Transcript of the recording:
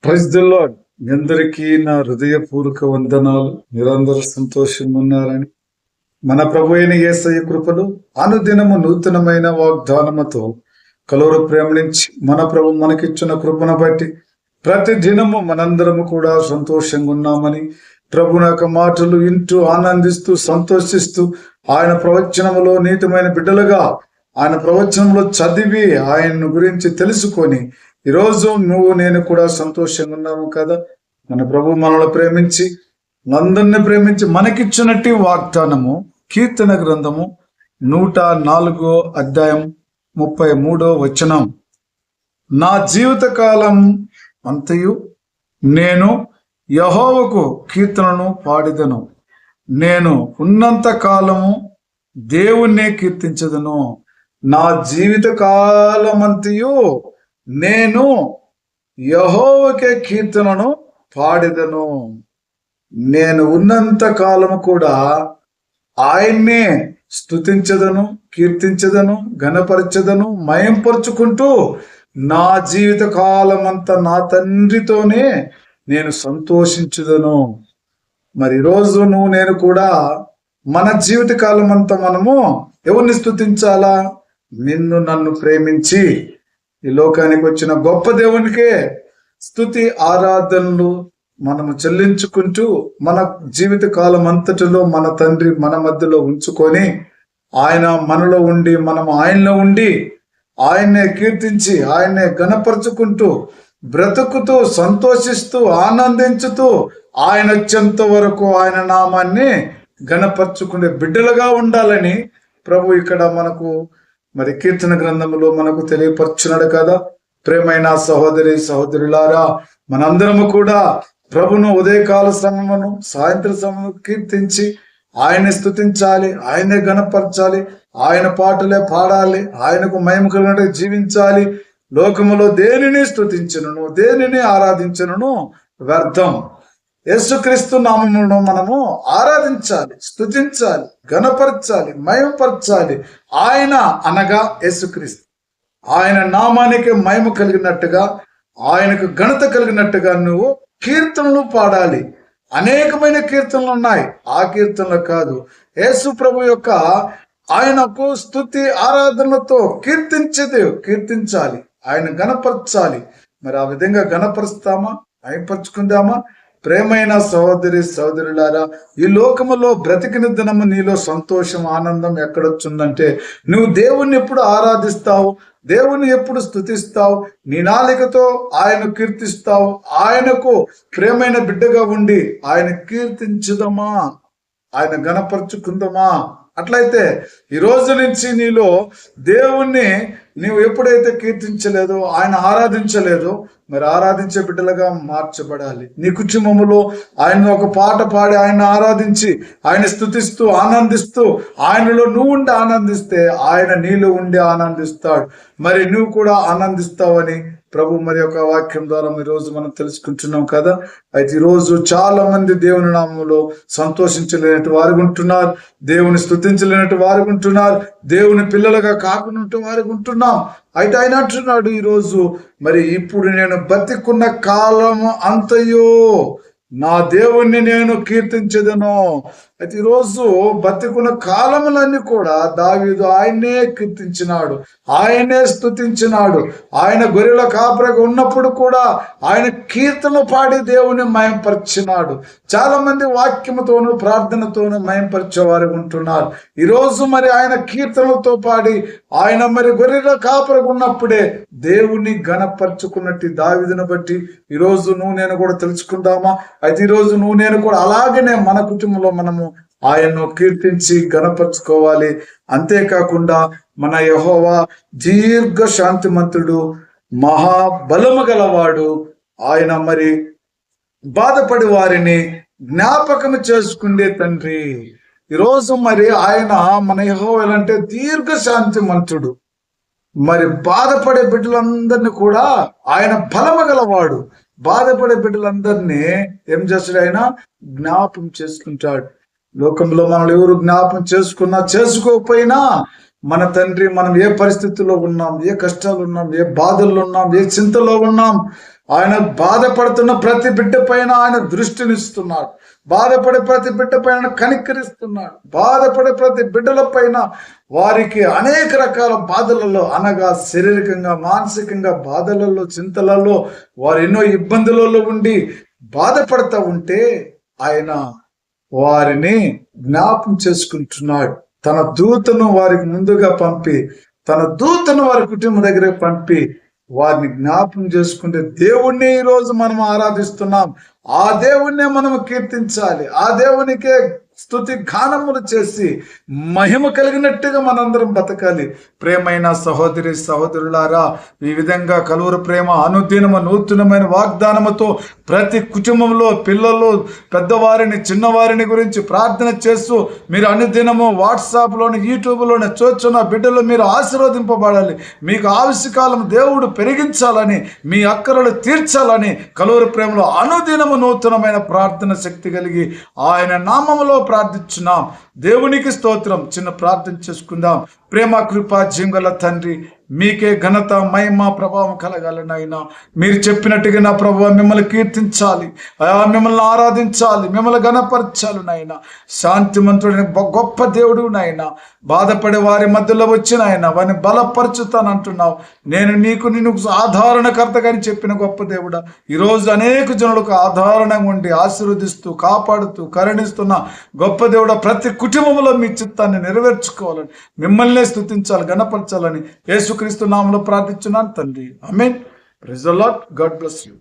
Praise the lord. మీ అందరికీ నా హృదయపూర్వక వందనాలు. మీరందరూ సంతోషంగా ఉన్నారని, మన ప్రభు అయిన యేసయ్య కృపలు అనుదినము నూతనమైన వాగ్దానముతో కలువరు ప్రేమ నుంచి మన ప్రభు మనకిచ్చిన కృపను బట్టి ప్రతి దినము మనందరము కూడా సంతోషంగా ఉన్నామని, ప్రభు యొక్క మాటలు వింటూ ఆనందిస్తూ సంతోషిస్తూ ఆయన ప్రవచనములో నీతిమైన బిడ్డలుగా ఆయన ప్రవచనంలో చదివి ఆయన గురించి తెలుసుకొని ఈరోజు నువ్వు నేను కూడా సంతోషంగా ఉన్నాము కదా. మన ప్రభు మనల్ని ప్రేమించి అందరిని ప్రేమించి మనకిచ్చినట్టు వాగ్దానము కీర్తన గ్రంథము 104 అధ్యాయం 33 వచనం. నా జీవితకాలం అంతయు నేను యెహోవాకు కీర్తనను పాడిదను, నేను ఉన్నంత కాలము దేవుణ్ణి కీర్తించదను. నా జీవిత కాలమంతయు నేను యెహోవాకే కీర్తనను పాడిదను. నేను ఉన్నంత కాలము కూడా ఆయన్నే స్తుతించదను, కీర్తించదను, ఘనపరచదను, మయంపరుచుకుంటూ నా జీవిత కాలమంతా నా తండ్రితోనే నేను సంతోషించుదను. మరి ఈరోజు నువ్వు నేను కూడా మన జీవిత కాలం అంతా మనము ఎవరిని స్తుతించాలా? నిన్ను నన్ను ప్రేమించి ఈ లోకానికి వచ్చిన గొప్ప దేవునికే స్తుతి ఆరాధనలు మనము చెల్లించుకుంటూ మన జీవిత కాలం అంతటిలో మన తండ్రి మన మధ్యలో ఉంచుకొని ఆయన మనలో ఉండి మనం ఆయనలో ఉండి ఆయన్నే కీర్తించి ఆయన్నే గణపరుచుకుంటూ బ్రతుకుతూ సంతోషిస్తూ ఆనందించుతూ ఆయన వచ్చేంత వరకు ఆయన నామాన్ని గణపరుచుకునే బిడ్డలుగా ఉండాలని ప్రభు ఇక్కడ మనకు మరి కీర్తన గ్రంథంలో మనకు తెలియపరుచున్నాడు కదా. ప్రేమైన సహోదరి సహోదరులారా, మనందరము కూడా ప్రభును ఉదయకాల సమయమును సాయంత్ర సమయము కీర్తించి ఆయన్ని స్తుతించాలి, ఆయనే గణపరచాలి, ఆయన పాటలే పాడాలి, ఆయనకు మహిమ కలిగినట్టు జీవించాలి. లోకములో దేనిని స్తుతించను దేనిని ఆరాధించను వ్యర్థం. యేసుక్రీస్తు నామములను మనము ఆరాధించాలి, స్తుతించాలి, ఘనపరచాలి, మహిమపరచాలి. ఆయన అనగా యేసుక్రీస్తు. ఆయన నామానికి మహిమ కలిగినట్టుగా, ఆయనకు ఘనత కలిగినట్టుగా నువ్వు కీర్తనలు పాడాలి. అనేకమైన కీర్తనలు ఉన్నాయి. ఆ కీర్తనలు కాదు, యేసు ప్రభు యొక్క ఆయనకు స్తుతి ఆరాధనలతో కీర్తించాలి, ఆయన గణపరచాలి. మరి ఆ విధంగా గణపరుస్తామా, మహిమపరుచుకుందామా? ప్రేమైన సహోదరి సహోదరులారా, ఈ లోకములో బ్రతికిన దినము నీలో సంతోషం ఆనందం ఎక్కడొచ్చిందంటే నువ్వు దేవుణ్ణి ఎప్పుడు ఆరాధిస్తావు, దేవుని ఎప్పుడు స్తుతిస్తావు, నీ నాలికతో ఆయన కీర్తిస్తావు. ఆయనకు ప్రేమైన బిడ్డగా ఉండి ఆయన కీర్తించుదమా, ఆయన గణపరుచుకుందామా? అట్లయితే ఈ రోజు నుంచి నీలో దేవుణ్ణి నీవు ఎప్పుడైతే కీర్తించలేదో, ఆయన ఆరాధించలేదో, మరి ఆరాధించే బిడ్డలుగా మార్చబడాలి. నీ కుటుంబములో ఆయన ఒక పాట పాడి ఆయన ఆరాధించి ఆయన స్తుతిస్తూ ఆనందిస్తూ ఆయనలో నువ్వు ఉండి ఆనందిస్తే ఆయన నీలో ఉండి ఆనందిస్తాడు. మరి నువ్వు కూడా ఆనందిస్తావని ప్రభు మరి యొక్క వాక్యం ద్వారా ఈరోజు మనం తెలుసుకుంటున్నాం కదా. అయితే ఈరోజు చాలా మంది దేవుని నామంలో సంతోషించలేనట్టు వారు ఉంటున్నారు, దేవుని స్తుతించలేనట్టు వారు ఉంటున్నారు, దేవుని పిల్లలుగా కాకుండా వారు ఉంటున్నాం. అయితే ఆయన అంటున్నాడు ఈరోజు, మరి ఇప్పుడు నేను బతికున్న కాలము అంతయో నా దేవుణ్ణి నేను కీర్తించదను. అయితే ఈరోజు బతికున్న కాలములన్నీ కూడా దావీదు ఆయన్నే కీర్తించినాడు, ఆయనే స్తుతించినాడు. ఆయన గొర్రెల కాపరిగా ఉన్నప్పుడు కూడా ఆయన కీర్తన పాడి దేవుని మయంపరిచినాడు. చాలా మంది వాక్యముతోనూ ప్రార్థనతోనూ మయంపరిచేవారు ఉంటున్నారు. ఈరోజు మరి ఆయన కీర్తనలతో పాడి ఆయన మరి గొర్రెల కాపరిగా ఉన్నప్పుడే దేవుని గణపరుచుకున్నట్టు దావీదును బట్టి ఈరోజు నువ్వు నేను కూడా తెలుసుకుందామా? అయితే ఈరోజు నువ్వు నేను కూడా అలాగనే మన కుటుంబంలో మనము ఆయన్ను కీర్తించి గణపరుచుకోవాలి. అంతేకాకుండా మన యెహోవా దీర్ఘ శాంతిమంతుడు, మహాబలము గలవాడు. ఆయన మరి బాధపడి వారిని జ్ఞాపకం చేసుకునే తండ్రి. ఈరోజు మరి ఆయన మన యెహోవా అంటే దీర్ఘ శాంతిమంతుడు. మరి బాధపడే బిడ్డలందరినీ కూడా ఆయన బలము గలవాడు. బాధపడే బిడ్డలందరినీ ఏం చేస్తాడు? ఆయన జ్ఞాపం చేసుకుంటాడు. లోకంలో మనం ఎవరు జ్ఞాపం చేసుకున్నా చేసుకోకపోయినా మన తండ్రి మనం ఏ పరిస్థితుల్లో ఉన్నాం, ఏ కష్టాలు ఉన్నాం, ఏ బాధల్లో ఉన్నాం, ఏ చింతలో ఉన్నాం, ఆయన బాధపడుతున్న ప్రతి బిడ్డ పైన ఆయన దృష్టినిస్తున్నాడు. బాధపడే ప్రతి బిడ్డ పైన కనికరిస్తున్నాడు. బాధపడే ప్రతి బిడ్డల పైన వారికి అనేక రకాల బాధలలో, అనగా శారీరకంగా, మానసికంగా బాధలలో, చింతలలో, వారు ఎన్నో ఇబ్బందులలో ఉండి బాధపడతా ఉంటే ఆయన వారిని జ్ఞాపం చేసుకుంటున్నాడు. తన దూతను వారికి ముందుగా పంపి, తన దూతను వారి కుటుంబం దగ్గర పంపి వారిని జ్ఞాపం చేసుకుంటే దేవుణ్ణి ఈరోజు మనం ఆరాధిస్తున్నాం. ఆ దేవుణ్ణే మనం కీర్తించాలి. ఆ దేవునికే స్తుతి గానములు చేసి మహిమ కలిగినట్టుగా మనందరం బతకాలి. ప్రేమైన సహోదరి సహోదరులారా, ఈ విధంగా కలువరి ప్రేమ అనుదినము నూతనమైన వాగ్దానముతో ప్రతి కుటుంబంలో పిల్లలు, పెద్దవారిని, చిన్నవారిని గురించి ప్రార్థన చేస్తూ మీరు అనుదినము వాట్సాప్లోని, యూట్యూబ్లోని చూస్తున్న బిడ్డలు మీరు ఆశీర్వదింపబడాలి. మీకు ఆయుష్కాలం దేవుడు పెరిగించాలని, మీ అక్కరలు తీర్చాలని కలువరి ప్రేమలో అనుదినము నూతనమైన ప్రార్థన శక్తి కలిగి ఆయన నామములో ప్రార్థించున్నాం. దేవునికి స్తోత్రం. చిన్న ప్రార్థన చేసుకుందాం. ప్రేమ కృపా జీంగల తండ్రి, మీకే ఘనత, మహిమ, ప్రభావం కలగాలనైనా మీరు చెప్పినట్టుగా నా ప్రభువా మిమ్మల్ని కీర్తించాలి, మిమ్మల్ని ఆరాధించాలి, మిమ్మల్ని ఘనపరచాలి నాయన. శాంతిమంతుడైన గొప్ప దేవుడు నాయన. బాధపడే వారి మధ్యలో వచ్చిన ఆయన వారిని బలపరచుతానంటున్నావు. నిన్ను ఆధారణకర్తగా అని చెప్పిన గొప్ప దేవుడా, ఈరోజు అనేక జనులకు ఆధారణంగా ఉండి ఆశీర్వదిస్తూ, కాపాడుతూ, కరుణిస్తున్న గొప్ప దేవుడా, ప్రతి కుటుంబంలో మీ చిత్తాన్ని నెరవేర్చుకోవాలని, మిమ్మల్ని స్తుతించాలి, గణపరచాలని యేసుక్రీస్తు నామములో ప్రార్థించున్నాను తండ్రి. Amen. Praise the Lord. God bless you.